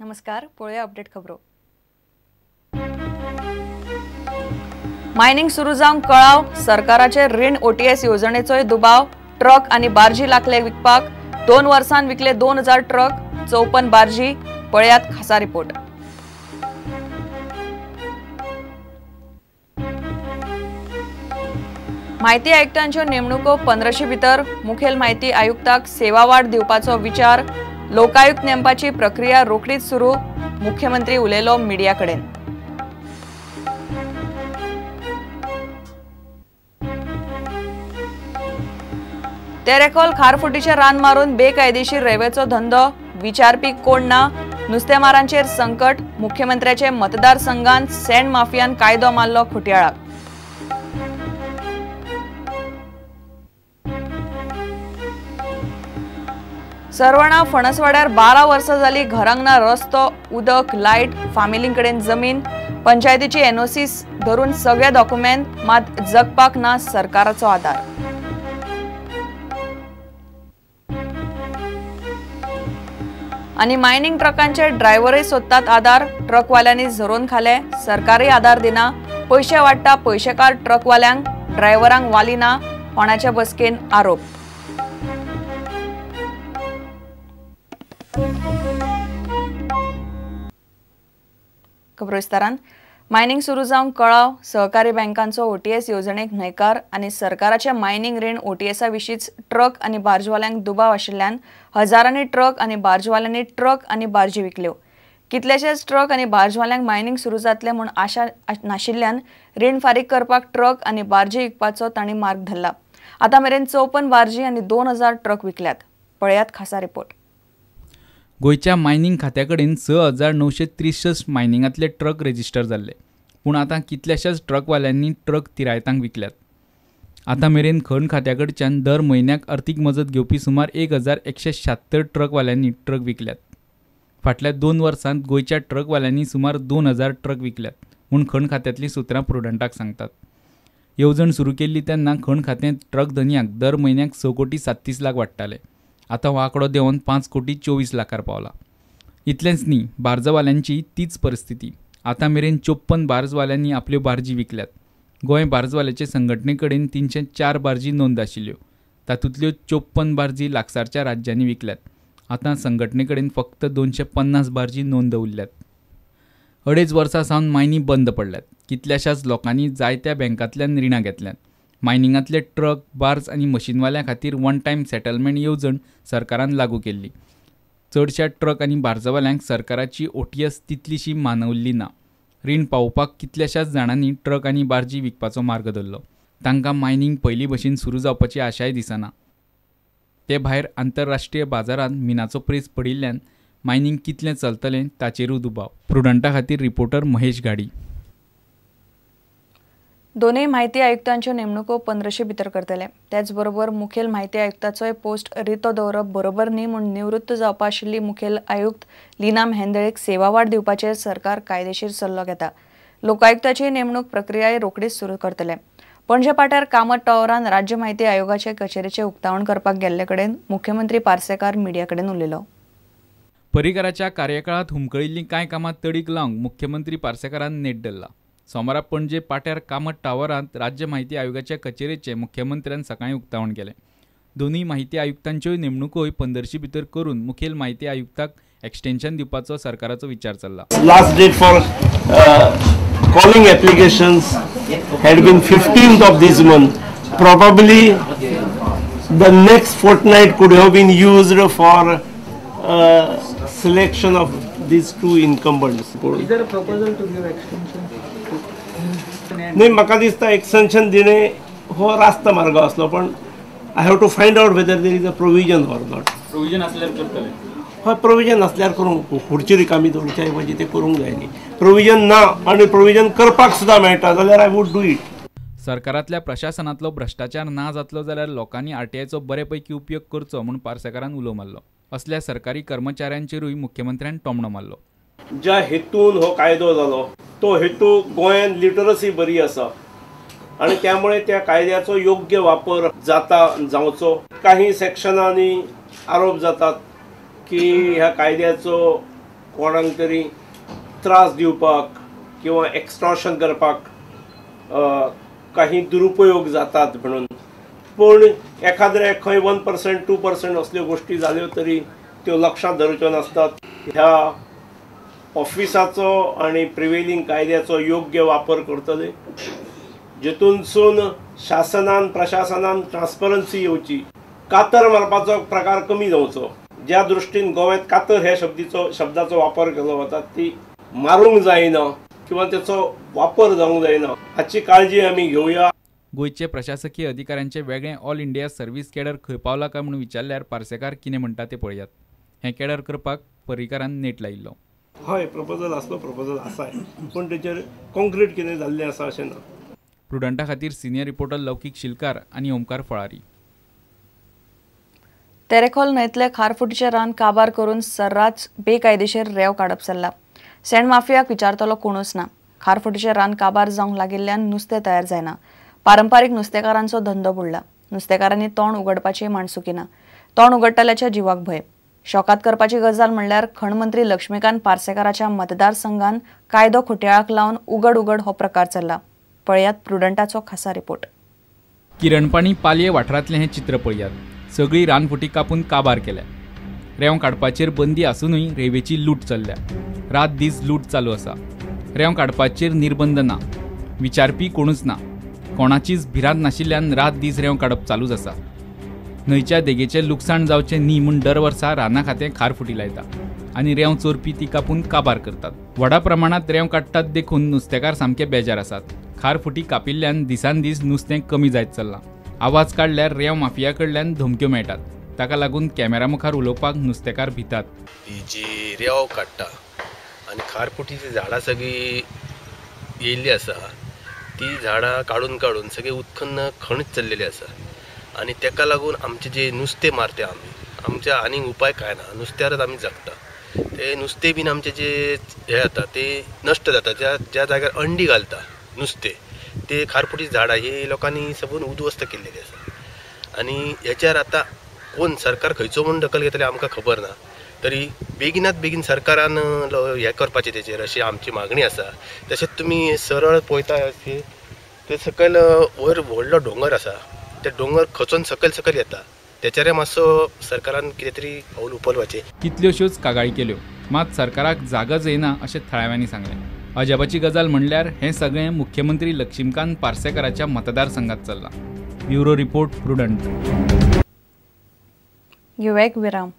नमस्कार, पळया अपडेट खबरो। मायनिंग सुरू जावंक कळाव, सरकाराचे ऋण ओटीएस योजनेचोय दुबाव, ट्रक आणि बार्जी लागले विकपाक। 2 वर्षांत विकले 2000 ट्रक, 54 बार्जी। पळयात खासा रिपोर्ट। माहिती आयुक्तांच्यो नेमणुको 1500 भितर, मुखेल माहिती आयुक्ताक सेवा वाड दिवपाचो विचार। लोकायुक्त नेमपाची प्रक्रिया रोखडीच सुरू, मुख्यमंत्री उलयलो मिडिया कडेन। तेरेखोल खारफुटीचे रान मारून बेकायदेशीर रेवेचो धंदो, विचारपी कोण ना। नुस्तेमारांचेर संकट, मुख्यमंत्र्याचे मतदारसंघांत सँड माफियान कायदो मारलो खोट्याळाक। सरवणा फणसवाड्यार 12 वर्सां जाली घरांक ना रस्तो, उदक, लायट, फामिलींकडेन जमीन। पंचायतीची एनओसी धरून सगळे डॉक्युमेंट, मात जगपाक ना सरकाराचो आधार। आणि मायनिंग ट्रकांचे ड्रायव्हरय सोदतात आधार, ट्रकवाल्यांनी झरोन खाले, सरकारय आधार दिना। पैसे वाडटा पैशेकार ट्रकवाल्यांक, ड्रायव्हरांक वाली ना, होणाच्या बसकेन आरोप। खबर विस्तारान। मायनिंग सुरू जावंक कळाव, सहकारी बँकांचो ओटीएस योजनेक न्हयकार आणि सरकाराच्या मायनिंग रीण ओटीएसा विशींच ट्रक आणि बार्जवाल्यांक दुबाव आशिल्ल्यान हजारांनी ट्रक आणि बार्जवाल्यांनी ट्रक आणि बार्जी विकल्यो। कितलेशेच ट्रक आणि बार्जवाल्यांक मायनिंग सुरू जातले म्हूण आशा नाशिल्ल्यान रीण फारीक करपाक ट्रक आणि बार्जी विकपाचो तांणी मार्ग धरला। आतां मेरेन 54 बार्जी आणि 2000 ट्रक विकल्यात। पळयात खासा रिपोर्ट। गोयच्या मायनिंग खात्याकडेन 6963 मायनिंगातले ट्रक रेजिस्टर जाल्ले, पूण आतां कितल्याशाच ट्रकवाल्यांनी ट्रक तिरायतांक विकल्यात। आतां मेरेन खण खात्याकडच्यान दर म्हयन्याक अर्थीक मजत घेवपी सुमार 1176 ट्रकवाल्यांनी ट्रक विकल्यात। फाटल्या 2 वर्सांत गोयच्या ट्रकवाल्यांनी सुमार 2000 ट्रक विकल्यात म्हूण खण खात्यांतली सुत्रां प्रुडंटाक सांगतात। येवजण सुरू केल्ली तेन्ना खण खातें ट्रक धन्याक दर म्हयन्याक 6 कोटी 37 लाख वाडटाले। आतां हो आंकडो देंवन 5 कोटी 24 लाखार पावला। इतलेंच न्ही, बार्जवाल्यांची तीच परिस्थिती। आतां मेरेन 54 बार्जवाल्यांनी आपल्यो बार्जी विकल्यात। गोंय बार्जवाल्याचे संघटने कडेन 304 बार्जी नोंद आशिल्ल्यो, तातूंतल्यो 54 बार्जी लागसारच्या राज्यांनी विकल्यात। आतां संघटने कडेन फक्त 250 बार्जी नोंद उरल्यात। 2.5 वर्सां सावन मायनी बंद पडल्यात। कितल्याशाच लोकांनी जायत्या बँकांतल्यान रिणां घेतल्यात। मायनिंगातले ट्रक, बार्ज आणि मशीनवाल्या खातीर वन टायम सेटलमेंट येवजण सरकारान लागू केल्ली। चडशा ट्रक आणि बार्जवाल्यांक सरकाराची ओटीएस तितलीशी मानवल्ली ना। रीण पावोवपाक कितल्याशाच जाणांनी ट्रक आणि बार्जी विकपाचो मार्ग धरलो। तांकां मायनिंग पयली भशेन सुरू जावपाची आशाय दिसना। ते भायर आंतरराष्ट्रीय बाजारांत मिनाचो प्रेस पडिल्ल्यान मायनिंग कितलें चलतलें ताचेरूय दुबाव। प्रुडंटा खातीर रिपोर्टर महेश गाडी। दोनूय माहिती आयुक्तांच्यो नेमणुको 1500 भितर करतले। त्याचबरोबर मुखेल माहिती आयुक्ताचोय पोस्ट रितो दवरप बरोबर न्ही म्हूण निवृत्त जावपा आशिल्ली मुखेल आयुक्त लीना मेहेंदळेक सेवा वाड दिवपाचेर सरकार कायदेशीर सल्लो घेता। लोकायुक्ताची नेमणूक प्रक्रियाय रोखडीच सुरू करतले। पणजे पाट्यार कामत टॉवरान राज्य माहिती आयोगाचे कचेरेचे उक्तावण करपाक गेल्ले कडेन मुख्यमंत्री पार्सेकार मिडिया कडेन उलयलो। पर्रीकाराच्या कार्यकाळात हुमकळिल्लीं कांय कामां तडीक लावंक मुख्यमंत्री पार्सेकारान नेट धरला। सोमारा पणजे पाट्यार कामत टावरांत राज्य माहिती आयोगाच्या कचेरेचे मुख्यमंत्र्यान सकाळीं उक्तावण केलें। दोनूय माहिती आयुक्तांच्योय नेमणुकोय 1500 भितर करून मुखेल माहिती आयुक्ताक एक्सटेन्शन दिवपाचो सरकाराचो विचार चल्ला। Last date for calling applications had been 15th of this month. Probably the next fortnight could have been used for selection of these two incumbents. Is there a proposal to give extension? नाही, म्हाका दिसता extension दिणे हो रास्त मार्ग असलो, पण I have to find out whether there is a provision or not. Provision असल्यार करतले। हय, प्रोविजन असल्यार करूंक, खुर्ची रिकामी दवरच्या ऐवजी ते करूंक जाय न्ही। प्रोविजन ना आनी प्रोविजन करपाक सुद्दां मेळटा जाल्यार आय वूड डू इट। सरकारांतल्या प्रशासनातलो भ्रष्टाचार ना जातलो जाल्यार लोकांनी आरटीआयचो बरेपैकी उपयोग करचो म्हूण पार्सेकारान उलो मारलो। असल्या सरकारी कर्मचाऱ्यांचेरूय मुख्यमंत्र्यान टोमणो मारलो। ज्या हेतून हो कायदो जालो तो हेतू गोंयांत लिटरसी बरी आसा आणि त्यामुळे त्या कायद्याचो योग्य वापर जावचो। काही सेक्शनांनी आरोप जातात की ह्या कायद्याचो कोणाक तरी त्रास दिवपाक किंवा एक्सटॉर्शन करपाक काही दुरुपयोग जातात म्हणून. पण एखाद्रे खंय 1% 2% असल्यो गोष्टी जाल्यो तरी त्यो लक्षात धरच्यो नासतात. ह्या ऑफिसाचो आणि प्रिवेलिंग कायद्याचो योग्य वापर करतले, जेतूनसून शासनान प्रशासनान ट्रान्सपरन्सी येवची, कातर मारपाचो प्रकार कमी जावचो. ज्या दृश्टीन गोव्यात कातर ह्या शब्दाचो वापर केलो वता ती मारूंक जायना किंवा त्याचो वापर जावंक जायना हाची काळजी आमी घेवया. गोयचे प्रशासकीय अधिकाऱ्यांचे वेगळे ऑल इंडिया सर्व्हिस कॅडर खंय पावला काय म्हणून विचारल्यार पार्सेकार कितें म्हणटा ते पळयात. हे कॅडर करपाक पर्रीकारान नेट लायिल्लो. हय, प्रपोजल आसाय, पण तेचेर कॉन्क्रीट कितें जाल्लें आसा अशें ना. प्रुडंटा खातीर सिनियर रिपोर्टर लौकीक शिलकार आनी ओमकार फळारी. तेरेखोल न्हंयतले खारफुटीचे रान काबार करून सर्रास बेकायदेशीर रेंव काडप चल्ला. शेण माफियाक विचारतलो कोणूच ना. खारफुटीचे रान काबार जावंक लागिल्ल्यान नुस्तें तयार जायना. पारंपारीक नुस्तेकारांचो धंदो बुडला. नुस्तेकारांनी तोंड उगडपाची माणसुकी ना. तोंड उगडटल्याच्या जिवाक भंय. शोकात करपाची गजाल म्हणल्यार खण मंत्री लक्ष्मीकांत पार्सेकाराच्या मतदारसंघान कायदो खुट्याळाक लावन उगड हो प्रकार चल्ला. पळयात प्रुडंटाचो खासा रिपोर्ट. किरणपाणी पालये वाठारांतलें हें चित्र पळयात. सगळी रानफुटी कापून काबार केल्या. रेंव काडपाचेर बंदी आसूनय रेंवेची लूट चल्ल्या. रात दीस लूट चालू आसा. रेंव काडपाचेर निर्बंध ना. विचारपी कोणूच ना. कोणाचीच भिरांत नाशिल्ल्यान रात दीस रेंव काडप चालूच आसा. न्हंयच्या देगेचें लुकसाण जावचें न्ही म्हूण दर वर्सा राना खातें खारफुटी लायता आनी रेंव चोरपी ती कापून काबार करतात. व्हडा प्रमाणांत रेंव काडटात देखून नुस्तेकार सामके बेजार आसात. खारफुटी कापिल्ल्यान दिसान दीस नुस्तें कमी जायत चल्लां. आवाज काडल्यार रेंव माफिया कडल्यान धमक्यो मेळटात. ताका लागून कॅमेरा मुखार उलोवपाक नुस्तेकार भितात. ही जी रेंव काडटा आनी खारफुटीची झाडां सगळीं येयल्ली आसा, ती झाडां काडून सगळे उत्खन्न खणत चल्लेली आसा. आनी तेका लागून आमचे जे नुस्तें मारता आमच्या आनीक उपाय काय ना. नुस्त्यारच आमी जगता. ते नुस्तें बीन आमचे जे हे जाता ते नश्ट जाता. ज्या जाग्यार अंडी घालता नुस्तें ते खारफुटी झाडां ही लोकांनी सबून उद्ध्वस्त केल्लेली आसा. आनी हेच्यार आतां कोण सरकार खंयचो म्हूण दखल घेतले आमकां खबर ना. तरी बेगिनात बेगीन सरकारान हें करपाचें तेचेर अशी आमची मागणी आसा. तशेंच तुमी सरळ पळयता ते सकयल वयर व्हडलो डोंगर आसा. ते डोंगर खचून सकयल येता. तेचेर मातसो सरकारान कितें तरी पावल उखलपाचें. कितल्योश्योच कागाळी केल्यो मात सरकाराक जागच येना अशें थळाव्यांनी सांगलें. अजापाची गजाल म्हणल्यार हें सगळें मुख्यमंत्री लक्ष्मीकांत पार्सेकाराच्या मतदारसंघात चल्लां. Bureau report prudent. घेवया एक विराम.